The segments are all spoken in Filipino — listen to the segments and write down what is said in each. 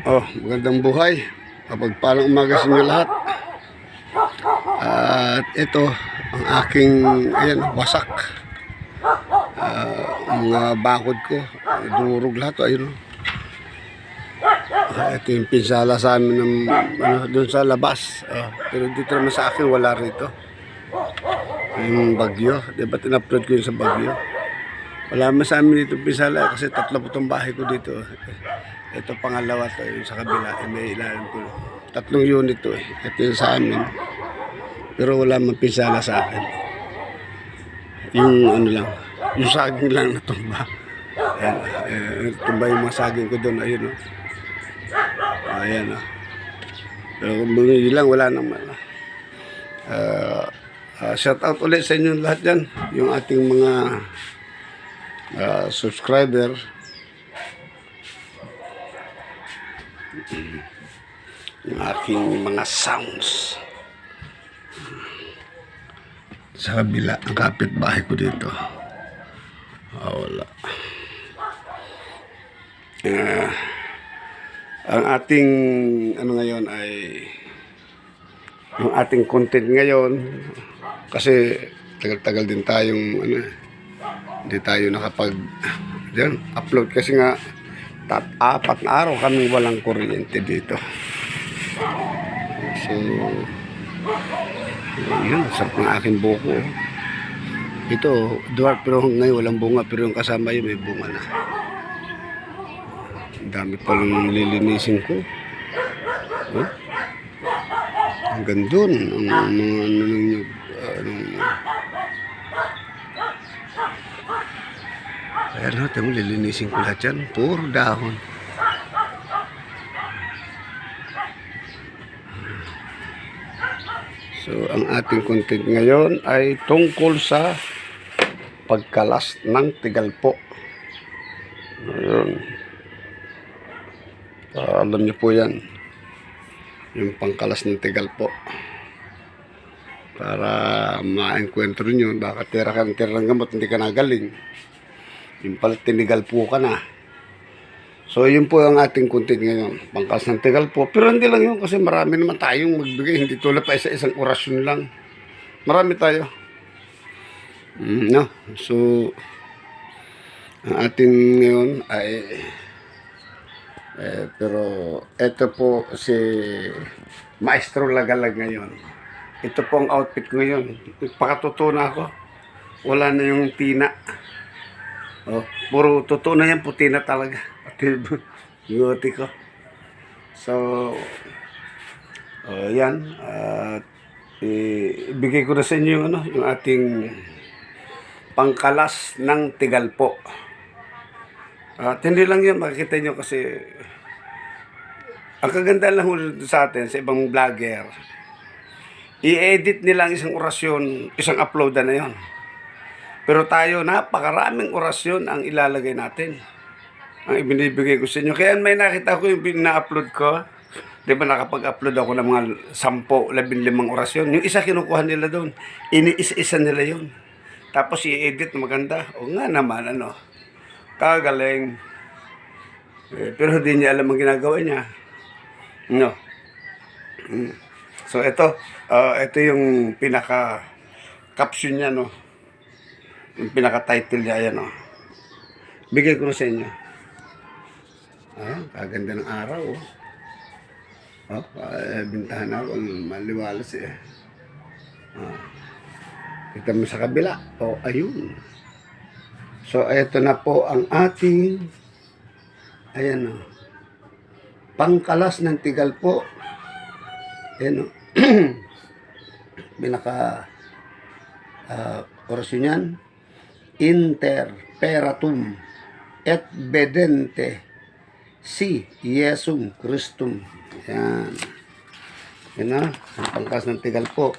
Magandang buhay. Mapagpalang umaga sa inyo lahat. At ito, ang aking, wasak. Mga bakod ko, durog lahat. Ayun. Ito yung pinsala sa amin ng, doon sa labas. Pero dito naman sa akin, wala rito. Yung bagyo. Diba tin-upload ko yun sa bagyo? Wala naman sa amin dito pinsala kasi 3 itong bahay ko dito. Ito pangalawa to, yung sa kabila, may ilalim ko. 3 unit to eh. Ito yung sa amin. Pero wala mang pinsala sa akin. Yung lang, yung saging lang na tumba. Ayan, tumba yung mga saging ko doon, ayun o. Ayan o. Pero kung bumili lang, wala naman. Shout out ulit sa inyo lahat dyan. Yung ating mga subscriber. Yung aking mga sounds sa kabila, ang kapitbahay ko dito. Wala. Ang ating ngayon ay yung ating content ngayon kasi tagal-tagal din tayong hindi tayo nakapag upload kasi nga 4 na araw kami walang kuryente dito. So yun, sarap ng aking buko. Ito, dwarf pero ngayon walang bunga, pero yung kasama yun may bunga na. Ang dami palang lilinisin ko. Hanggang dun, ang mga ayan natin mo, lilinisin ko lahat yan. Puro dahon. So, ang ating content ngayon ay tungkol sa pagkalas ng tigalpo. Ayun. Alam niyo po yan. Yung pangkalas ng tigalpo. Para ma-enkwentro nyo, baka tira ka ng gamot, hindi ka nagaling. Yung pala tinigalpo ka na. So, yun po ang ating content ngayon. Pangkalas ng tigalpo. Pero hindi lang yun kasi marami naman tayong magbigay. Hindi tulad pa isang orasyon lang. Marami tayo. No? So, ang ating ngayon ay pero ito po si Maestro Lagalag ngayon. Ito po ang outfit ko ngayon. Pakatotoo na ako. Wala na yung tina. Puro totoo na yan. Puti na talaga. Pati buti ko. So, yan. Ibigay ko na sa inyo yung ating pangkalas ng tigalpo. At hindi lang yun, makikita nyo kasi ang kaganda lang sa atin, sa ibang vlogger, i-edit nila ang isang orasyon, isang upload na yun. Pero tayo, napakaraming orasyon ang ilalagay natin. Ang ibinibigay ko sa inyo. Kaya may nakita ko yung pina-upload ko. Di ba nakapag-upload ako ng mga 10-15 orasyon. Yung isa kinukuha nila doon. Iniisa-isa nila yun. Tapos i-edit na maganda. O nga naman, kagaling. Pero hindi niya alam ang ginagawa niya. No. So ito yung pinaka-caption niya, no. Yung pinaka-title niya, ayan, no. Bigay ko na sa inyo. Kaganda ng araw, bintahan ako, maliwalas eh. Kita mo sa kabila. Ayun. So, ito na po ang ating pangkalas ng tigalpo. Ayan o. Binaka orasyon yan. Inter peratum et bedente si Yesum Christum. Ayan. Yan o. Ang pangkalas ng tigalpo.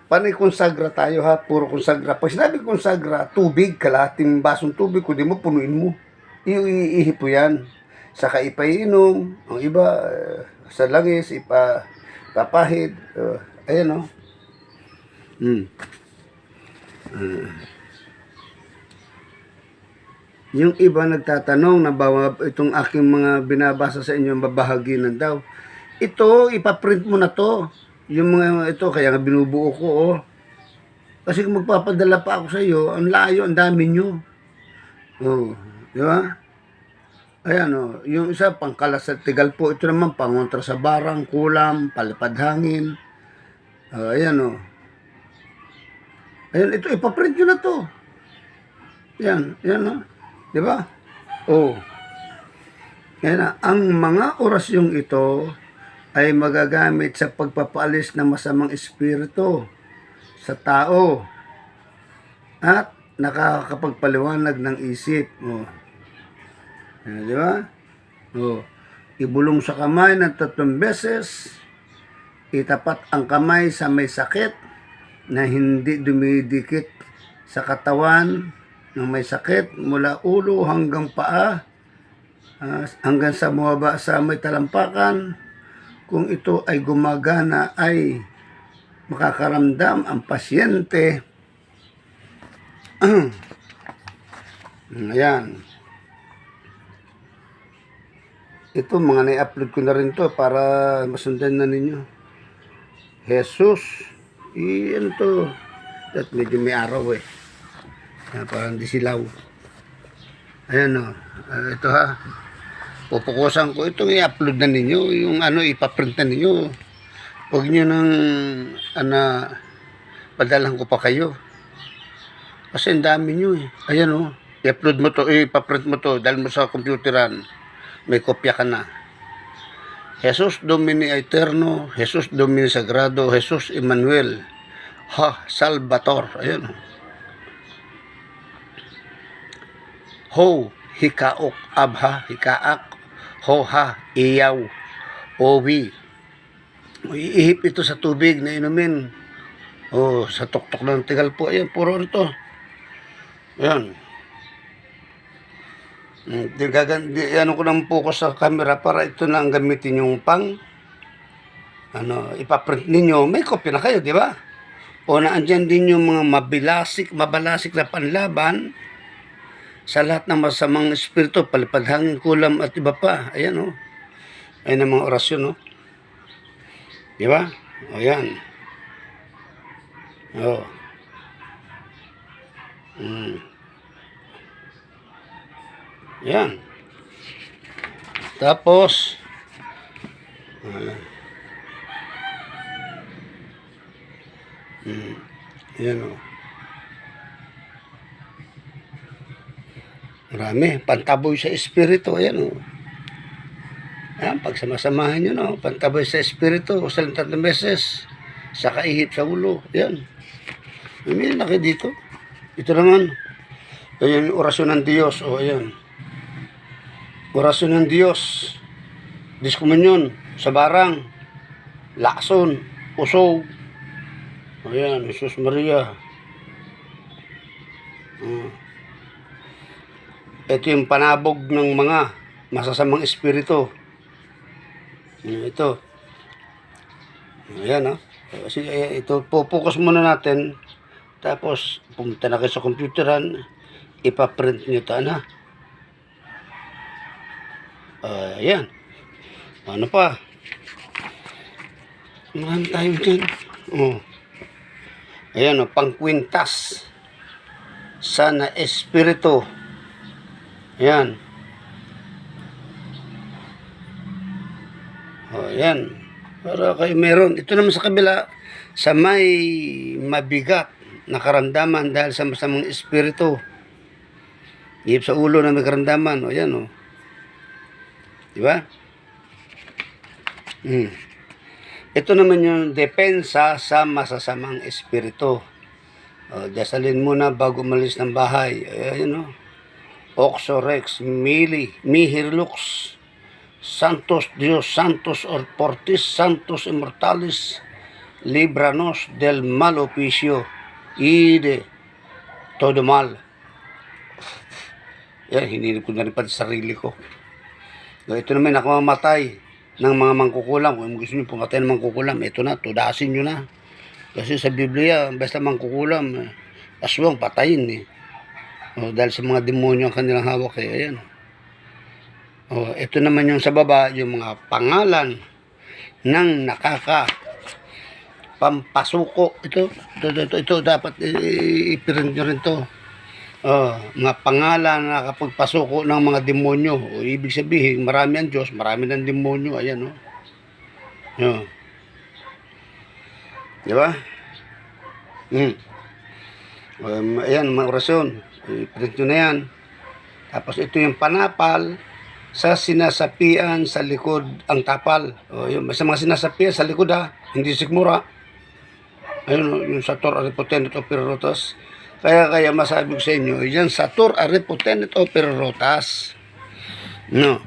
Panay konsagra tayo ha, puro konsagra. Pag sinabi konsagra, tubig, kalahating basong tubig, kung di mo, punuin mo. Iihi po yan. Saka ipainom, ang iba, sa langis, ipapahid. Ayan o. Yung iba nagtatanong na bawa itong aking mga binabasa sa inyo, babahagi na daw. Ito, ipaprint mo na to. Yung mga ito, kaya nga binubuo ko, oh. Kasi kung magpapadala pa ako sa iyo, ang layo, ang dami nyo. Oh, di ba? Ayan, oh. Yung isa, pangkalas sa Tigalpo. Ito naman, pangontra sa barang, kulam, palipad hangin. Ayan, oh. Ayan, ito, ipaprint nyo na to. Yan, yan, oh. Di ba? Oh. Yan na. Ang mga orasyong ito ay magagamit sa pagpapaalis ng masamang espiritu sa tao at nakakapagpaliwanag ng isip. Oh. Yan, di ba? Oh. Ibulong sa kamay ng 3 beses. Itapat ang kamay sa may sakit na hindi dumidikit sa katawan ng may sakit mula ulo hanggang paa, hanggang sa mababa sa may talampakan. Kung ito ay gumagana ay makakaramdam ang pasyente. Ayan. Ito mga na-upload ko na rin to para masundan na ninyo. Jesus. Iyan to. At medyo may araw eh. Parang di silaw. Ayan o. Ito ha. Pupukusan ko. Itong i-upload na ninyo. Yung ano, ipaprint na ninyo. Huwag nyo nang padalang ko pa kayo. Kasi ang dami nyo eh. Ayan o. I-upload mo to. Ipaprint mo to. Dahil mo sa computeran. May kopya ka na. Jesus Domini Eterno. Jesus Domini Sagrado. Jesus Emmanuel. Salvator. Ayan o. Ho, hikaok, abha, hikaak, hoha, iyaw, owi. Iihip ito sa tubig na inumin. Oh, sa tuktok ng Tigalpo. Ayan, puro ito. Ayan. Ano ko ng focus sa camera para ito na ang gamitin yung ipaprint ninyo. May copy na kayo, di ba? O naandyan din yung mga mabalasik na panlaban sa lahat ng masamang espiritu, palipad hangin, kulam at iba pa. Ayan o. Ayan ang mga orasyon o. Di ba? O yan. O. Yan. Tapos yan o. Marami. Pantaboy sa espiritu. Ayan o. Ayan, pag samasamahan nyo, no? Pantaboy sa espiritu. Usalang 3 beses. Sa kaihip sa ulo. Ayan. May na kayo dito. Ito naman. Ayan yung orasyon ng Diyos. O, ayan. Orasyon ng Diyos. Diskomunyon. Sa barang. Lakson. Usog. Ayan. Jesus Maria. Ito yung panabog ng mga masasamang espiritu. Ito. Ayan, Kasi ito, focus muna natin. Tapos, pumunta na kayo sa computeran. Ipaprint nyo ito, ayan. Ano pa? Marami tayo dyan. Ayan, pangkwintas. Sana espiritu. Ayan. Ayan. Para kayo meron. Ito naman sa kabila, sa may mabigat na karamdaman dahil sa masamang espiritu. Ihip sa ulo na may karamdaman. Ayan, Diba? Ito naman yung depensa sa masasamang espiritu. Dasalin muna bago umalis ng bahay. Ayan, Oxorex, Mihirlux, Santos Dios, Santos Orportis, Santos Immortalis, Libranos del mal oficio, ide todo mal. Yan, hinilip ko na rin pa sa sarili ko. Ito naman, nakamamatay ng mga mangkukulam. Kung gusto nyo pumatay ng mangkukulam, ito na, tudasin nyo na. Kasi sa Biblia, basta mangkukulam, aswang patayin Dahil sa mga demonyo ang kanilang hawak, ayan. Ito naman yung sa baba, yung mga pangalan ng pampasuko. Ito dapat i-print nyo rin to. Mga pangalan na nakapagpasuko ng mga demonyo. Ibig sabihin, marami ang Diyos, marami ng demonyo. Ayan, di ba? Ayan, mga orasyon. I-print nyo na yan. Tapos ito yung panapal sa sinasapian sa likod ang tapal. Yung, sa mga sinasapian sa likod hindi sikmura. Ayun, yung Sator Aripotenet Operotas. Kaya masabi ko sa inyo, yan Sator Aripotenet Operotas. No.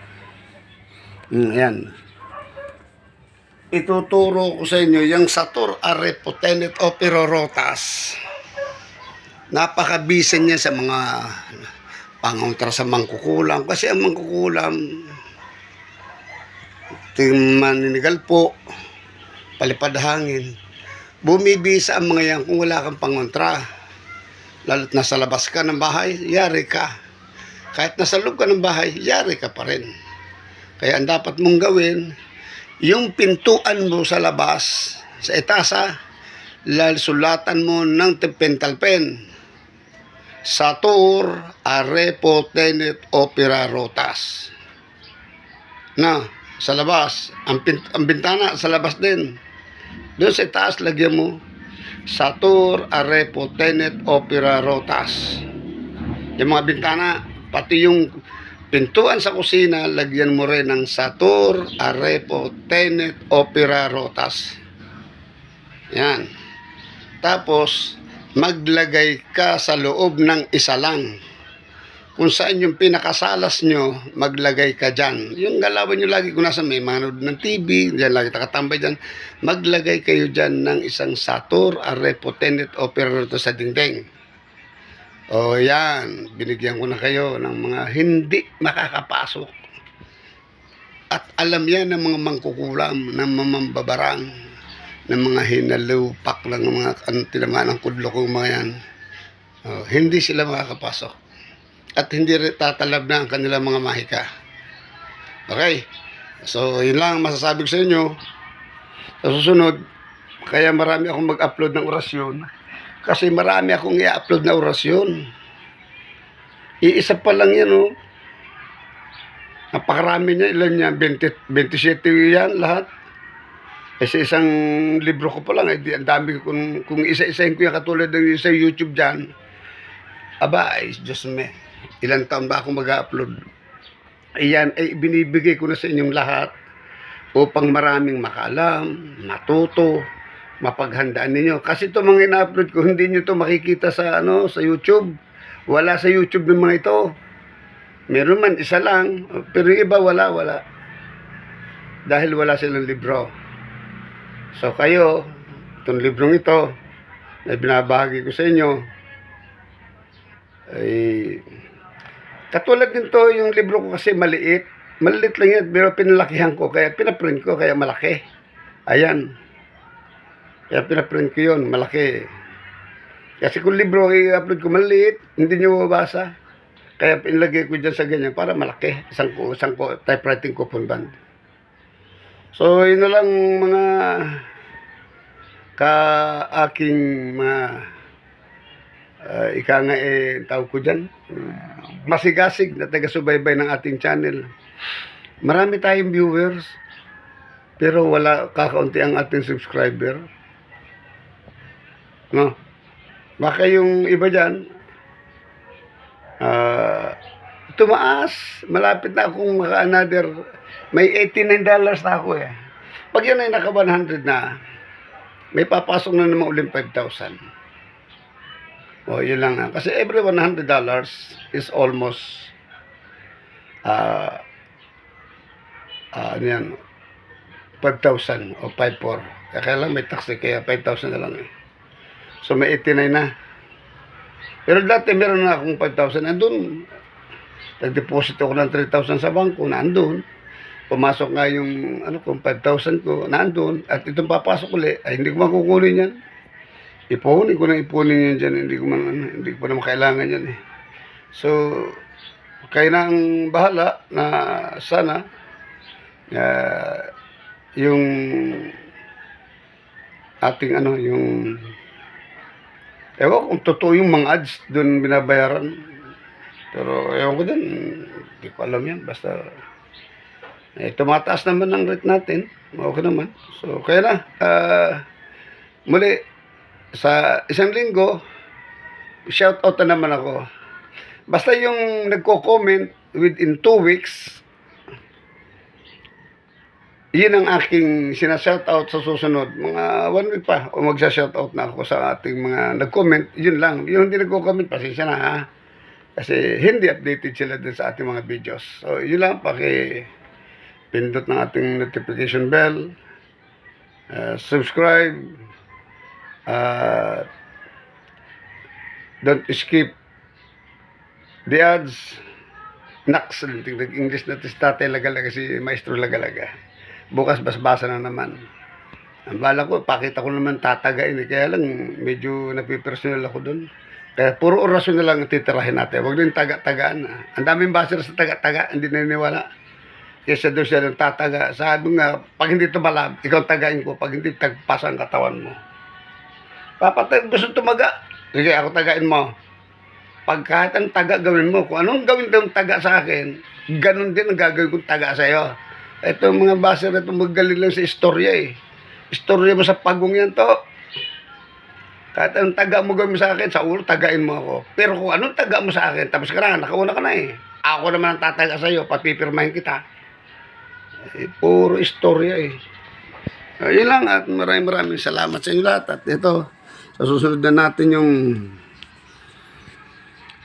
Ayan. Ituturo ko sa inyo yung Sator Aripotenet Operotas. Napakabisan niya sa mga pangontra sa mangkukulam. Kasi ang mangkukulam, maninigal po, palipad hangin. Bumibisa ang mga yan kung wala kang pangontra. Lalo't nasa labas ka ng bahay, yari ka. Kahit nasa loob ka ng bahay, yari ka pa rin. Kaya ang dapat mong gawin, yung pintuan mo sa labas, sa etasa, sulatan mo ng pental pen. Sator Aripotenet Operotas. Na, sa labas, ang bintana sa labas din. Doon sa taas, lagyan mo Sator Aripotenet Operotas. Yung mga bintana, pati yung pintuan sa kusina, lagyan mo rin ng Sator Aripotenet Operotas. Yan. Tapos, maglagay ka sa loob ng isa lang. Kung saan yung pinakasalas nyo, maglagay ka dyan. Yung galawan nyo lagi kung nasa may manood ng TV, dyan lagi takatambay dyan, maglagay kayo dyan ng isang Sator Aripotenet Operotas sa dingding. Yan, binigyan ko na kayo ng mga hindi makakapasok. At alam yan ng mga mangkukulam, ng mamambabarang, ng mga hinalupak lang, ng mga tinamaan ng kudlo kong mga yan. Hindi sila makakapasok. At hindi tatalab na ang kanilang mga mahika. Okay? So, yun lang masasabi ko sa inyo. Sa susunod, kaya marami akong mag-upload ng orasyon. Kasi marami akong i-upload na orasyon. Iisa pa lang yan, Napakarami niya. Ilan niya? 27 yan lahat. Sa isang libro ko pa lang, ang dami kung isa-isahin ko yung katulad ng sa YouTube dyan, Diyos me, ilang taon ba ako mag-upload? Ayan, binibigay ko na sa inyong lahat upang maraming makalam, matuto, mapaghandaan ninyo. Kasi ito mga ina-upload ko, hindi nyo to makikita sa sa YouTube. Wala sa YouTube ng mga ito. Meron man, isa lang, pero yung iba wala. Dahil wala silang libro. So kayo, itong librong ito na binabahagi ko sa inyo, katulad nito, yung libro ko kasi maliit lang yan, pero pinalakihan ko, kaya pinaprint ko, kaya malaki. Ayan, kaya pinaprint ko yun, malaki. Kasi kung libro i-upload ko maliit, hindi nyo mabasa, kaya pinlagay ko dyan sa ganyan para malaki, isang typewriting coupon band. So, yun na lang mga aking mga ika nga tawag ko dyan, masigasig na taga-subaybay ng ating channel. Marami tayong viewers, pero kakaunti ang ating subscriber. No? Baka yung iba dyan, tumaas, malapit na akong maka-another, may $89 na ako Pag yan ay naka 100 na, may papasok na naman ulit 5,000. Yun lang na. Kasi every $100 is almost, ano yan, 5,000 o 5,400. Kaya lang may tax kaya 5,000 na lang So may 89 na. Pero dati meron na akong 5,000 nandun. Nag-deposit ako ng 3,000 sa bangko, nandun. Pumasok nga yung kung 5,000 ko, nandun. At itong papasok ulit, ay hindi ko makukunin yan. Ipunin ko yan dyan. Hindi ko pa naman kailangan yan So, kayo na ang bahala na sana yung ating yung ewan kung totoo yung mga ads doon binabayaran. Pero ewan ko din, hindi ko alam yan. Basta, tumataas naman ang rate natin. Okay naman. So, kaya na. Muli, sa isang linggo, shout out na naman ako. Basta yung nagko-comment within 2 weeks, yun ang aking sinashoutout sa susunod. Mga 1 week pa, o magsa-shoutout na ako sa ating mga nag-comment. Yun lang. Yung hindi nagko-comment, pasensya na ha. Kasi hindi updated sila dun sa ating mga videos. So, yun lang. Pindot ng ating notification bell. Subscribe. Don't skip the ads. Naks. English natin si Tatay Lagalaga, si Maestro Lagalaga. Bukas basbasa na naman. Ang bala ko, pakita ko naman tatagain. Kaya lang, medyo napipersonal ako doon. Kaya puro orasyon na lang titirahin natin. Huwag din taga-tagaan. Ang daming baser sa taga-taga, hindi naniniwala. Kesa doon siya ng tataga. Sabi nga, pag hindi tumalab, ikaw tagain ko. Pag hindi tagpasa ang katawan mo. Papatay, gusto tumaga. Sige, ako tagain mo. Pag kahit ang taga gawin mo, kung anong gawin ng taga sa akin, ganun din ang gagawin kong taga sa'yo. Ito mga baser na ito magaling lang sa istorya eh. Istorya mo sa pagong yan to. Kahit anong taga mo gawin sa akin, sa ulo, tagain mo ako. Pero kung anong taga mo sa akin, tapos ka na, nakauna ka na eh. Ako naman ang tataga sa'yo, papipirmahin kita. Puro istorya eh. Yun lang at maraming salamat sa inyo lahat. At ito, sa susunod na natin yung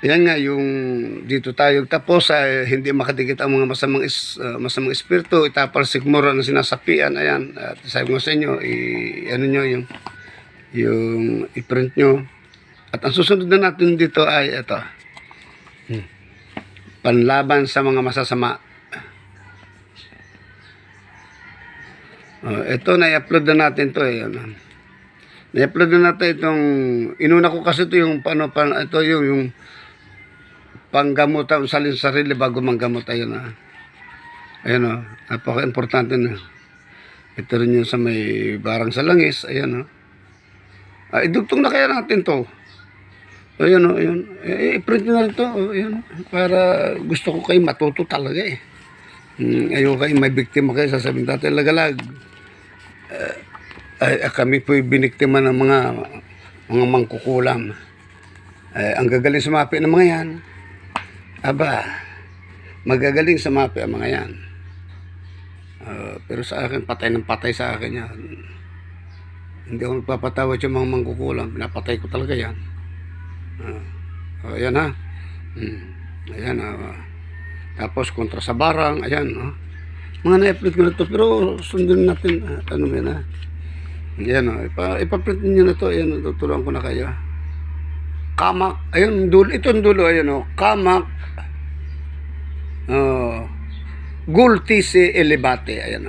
yan nga, yung dito tayo tapos hindi makadikit ang mga masamang espiritu, itapal sikmura na sinasapian, ayan. At sabi ko sa inyo, ano nyo, yung i-print nyo. At ang susunod na natin dito ay ito. Panlaban sa mga masasama. Ito, na-upload na natin to eh. Na-upload na natin itong, inuna ko kasi ito yung, ito yung panggamutan, salin sarili bago manggamot. Ayun ayun napaka-importante na. Ito rin yung sa may barang sa langis. Ayun idugtong na kaya natin to. Ayun ayun. I-print na rin to. Ayun. Para gusto ko kayo matuto talaga eh. Ayaw kayo may biktima kayo, sasabihin Tatay Lagalag. Kami po'y biniktima ng mga mangkukulam. Ang gagaling sumapi ng mga yan. Aba, magagaling sa mapi ang mga yan. Pero sa akin, patay ng patay sa akin yan. Hindi ako magpapatawad yung mga mangkukulam. Pinapatay ko talaga yan. Ayan ha. Ayan tapos kontra sa barang. Ayan mga na-upload ko na to. Pero sundin natin. Ano mo yan ha. Ayan ipaprint nyo na to. Ayan tuturuan ko na kayo. Kamak. Ayun dulo. Itong dulo. Ayan Kamak. Gultisi elevate. Ayan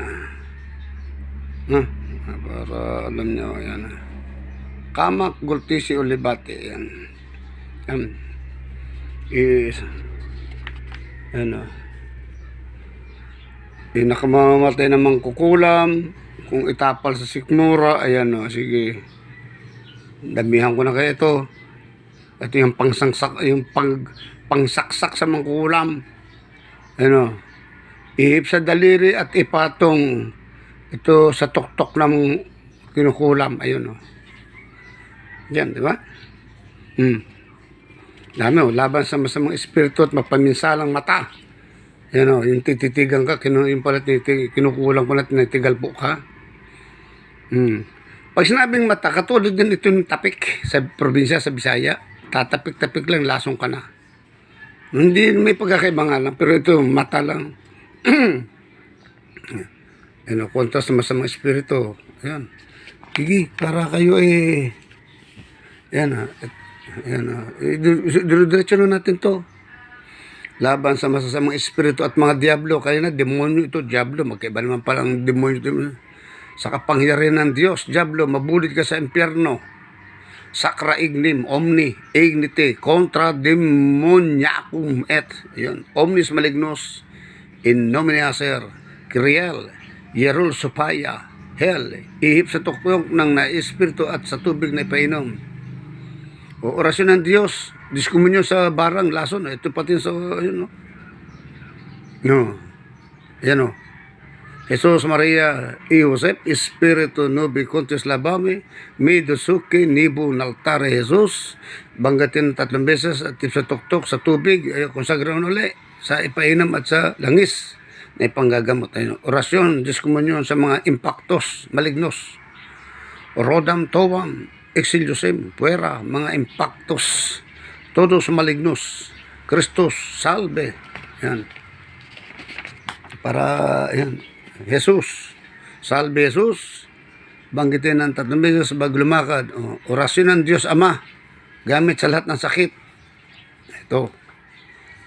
para alam nyo. Ayan Kamak Gultisi elevate. Ayan pinakamamamatay ng mangkukulam kung itapal sa sikmura. Ayan sige, damihan ko na kayo ito. Ito yung pangsaksak sa mangkukulam. Ihip sa daliri at ipatong ito sa tuktok ng kinukulam. Ayun yan, di ba? Dami laban sa masamang espiritu at mapaminsalang mata. Yan yung tititigan ka, yung pala kinukulang ko na tinitigal po ka. Pag sinabing mata, katulad din ito yung tapik sa probinsya, sa Bisaya. Tatapik-tapik lang, lasong ka na. Hindi may pagkakaiba nga lang, pero ito, mata lang. Kontra sa masamang espiritu. Ayan. Sige, para kayo diretso na natin to. Laban sa masasamang espiritu at mga diablo. Kaya na, demonyo ito, diablo. Magkaiba naman palang demonyo ito. Sa kapangyarihan ng Diyos, diablo, mabulit ka sa impyerno. sacra ignim, omni, ignite, contra demoniacum et, yun, omnis malignos, in nomine Aser, Kiriel, Yerul Sopaya, Hell, ihip sa tukpok ng na-espiritu at sa tubig na ipainom. O orasyon ng Diyos, diskomunyo sa barang, lason, ito pati sa, yun, no? No, yan, no? Jesus Maria y Josep, Espiritu Nobi Contis Labame, Midosuke, Nibu, Naltare Jesus, banggatin 3 beses at sa tuktok sa tubig, konsagrahan uli, sa ipainom at sa langis, na ipanggagamot. Orasyon, diskomunyon sa mga impactos, malignos, Rodam Towam, Exiliosem, Puera, mga impactos, todos malignos, Christus, salve, yan. Para, yan. Jesus, salve Jesus, banggitin ng 3 beses bago lumakad. Orasyon ng Diyos Ama, gamit sa lahat ng sakit. Ito,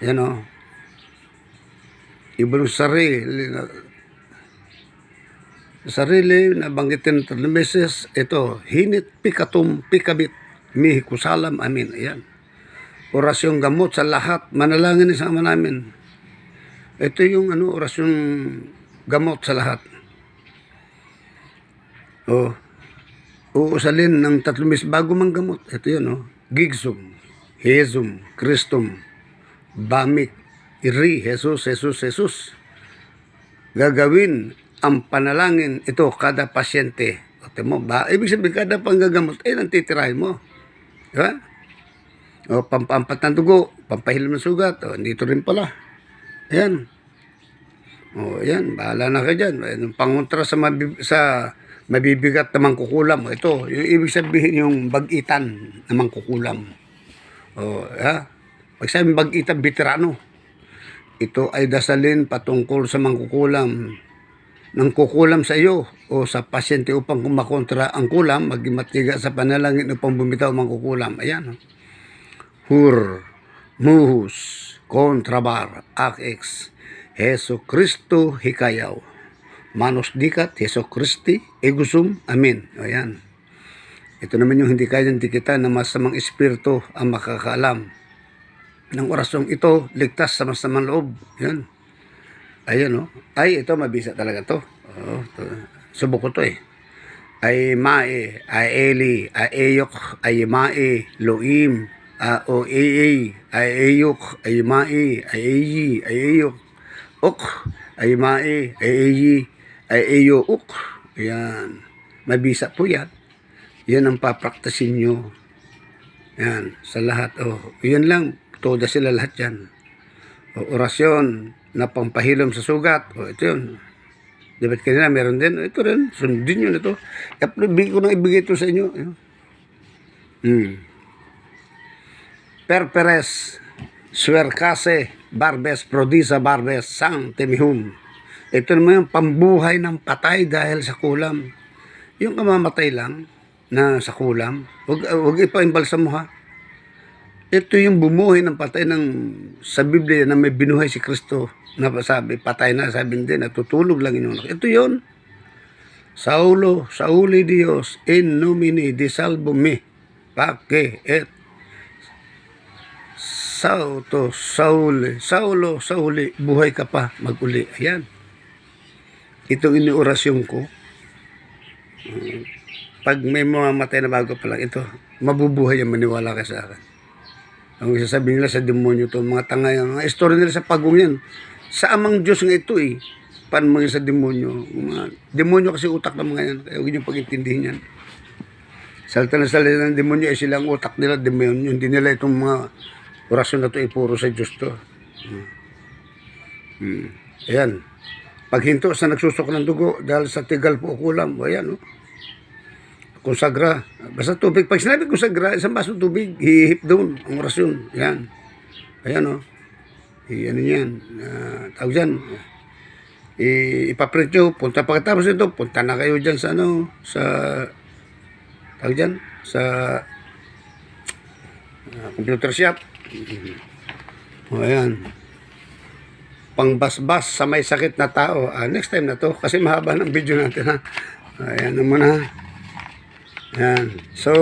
yan o. Ibang sarili na banggitin 3 beses. Ito, hinit pikatum pikabit, mihikusalam, amin. Ayan. Orasyon gamot sa lahat, manalangin sa Ama namin. Ito yung orasyon gamot sa lahat. Uusalin ng 3 beses bago mang gamot. Ito yun, Gigsum, Hezum, Christum, Bamik, Iri, Jesus, Jesus, Jesus. Gagawin ang panalangin ito kada pasyente. Ibig sabihin kada panggagamot, nantitirahin mo. Diba? Pampampat ng dugo, pampahilam ng sugat. Dito rin pala. Ayan. Yan, bahala na ka dyan. Pangontra sa mabibigat na mangkukulam. Ito, yung ibig sabihin yung bag-itan na mangkukulam. Pag sabi bag-itan, veterano. Ito ay dasalin patungkol sa mangkukulam. Nang kukulam sa iyo o sa pasyente upang kumakontra ang kulam, maging matiga sa panalangin upang bumitaw mangkukulam. Ayan. Hur, muhus, kontrabar, ak-ex, Heso Kristo hikayaw. Manos dikat, Heso Kristi, egusum, amin. Ayan. Ito naman yung hindi kayang dikita na masamang espiritu ang makakaalam. Ng orasyong ito, ligtas sa masamang loob. Yan. Ayan, Ay, ito, mabisa talaga to. Subok ko to Ay mae, ay eli, ay eyok, ay mae, loim, o ay eyok, ay mae, ay eyi, ay eyok. Ok, ay mae, ay eyi, ay eyo, ok. Ayan. Mabisa po yan. Yan ang papraktasin nyo. Yan, sa lahat. Yan lang. Toda sila lahat yan. Orasyon na pampahilom sa sugat. Ito yun. Dapat kanina meron din. Ito rin. Sundin yun ito. Bigay ko nang ibigay ito sa inyo. Perperes, Suercase, Barbes, Prodisa, Barbes, Sang, Temihum. Ito naman yung pambuhay ng patay dahil sa kulam. Yung kamamatay lang na sa kulam, huwag ipa-imbalsa mo ha. Ito yung bumuhay ng patay sa Biblia na may binuhay si Kristo. Na sabi, patay na, sabi din, natutulog lang inyong anak. Ito yun. Saulo, Sauli Dios, in nomine di salvo me, pake et Saulo, Sauli, buhay ka pa, maguli. Ayan. Itong iniorasyon ko. Pag may mamamatay na bago pa lang, ito, mabubuhay yan, maniwala ka sa akin. Ang isasabihin nila sa demonyo to, mga tanga yan, mga story nila sa pagong yan. Sa amang Diyos nga ito paano mga sa demonyo? Mga demonyo kasi utak ng mga yan, kaya huwag nyo pag-intindihin yan. Salta na salita ng demonyo, silang utak nila, demonyo, hindi nila itong mga orasyon na ito, puro sa Diyos to. Ayan. Paghinto sa nagsusok ng dugo dahil sa tigal po kulam, ayan, konsagra. Basta tubig. Pag sinabi konsagra, isang baso tubig, hihip doon ang orasyon. Ayan. Ayan, ano yan. Tawag dyan. Ipaprint nyo. Punta pagkatapos ito, punta na kayo dyan sa tawag dyan, sa computer shop. Ayan. Pangbasbas sa may sakit na tao. Next time na to kasi mahaba ng video natin Ayan naman Ayan. So,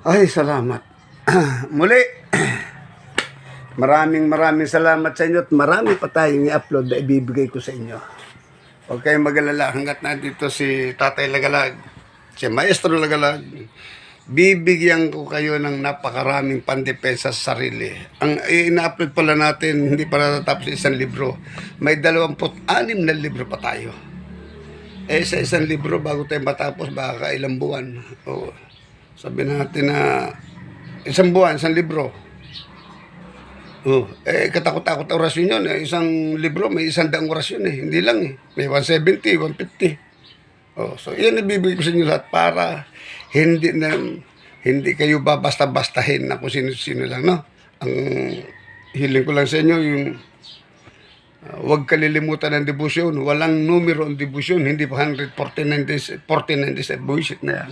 Ay, salamat. Muli, maraming salamat sa inyo at marami pa tayong i-upload na ibibigay ko sa inyo. Huwag kayong mag-alala hanggat nandito si Tatay Lagalag, si Maestro Lagalag. Bibigyan ko kayo ng napakaraming pandepensa sa sarili. Ang ina-upload pala natin, hindi pa natatapos isang libro. May 26 na libro pa tayo. Sa isang libro, bago tayo matapos, baka ilang buwan. O, sabi natin na isang buwan, isang libro. Katakot-takot orasyon yun. Isang libro, may 100 orasyon eh. Hindi lang eh. May 170, 150. So, yan ibibigay ko sa inyo lahat para hindi kayo babasta-bastahin na kung sino-sino lang, no? Ang hiling ko lang sa inyo, yung huwag kalilimutan ng debosyon. Walang numero ang debosyon. Hindi pa 149 days, 49 days, bullshit na yan.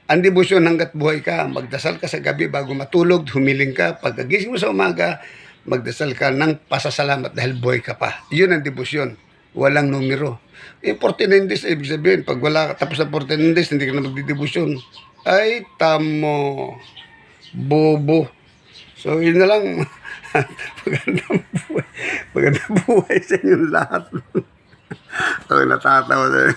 Ang debosyon hanggat buhay ka, magdasal ka sa gabi bago matulog, humiling ka, pagkagising mo sa umaga, magdasal ka ng pasasalamat dahil buhay ka pa. Yun ang debosyon. Walang numero. 49 days, ibig sabihin, pag wala ka tapos sa 49 days, hindi ka na magdidebosyon. Ay, tamo. Bobo. So, yun na lang. Magandang buhay. Magandang buhay sa inyong lahat. Ako natatawa na.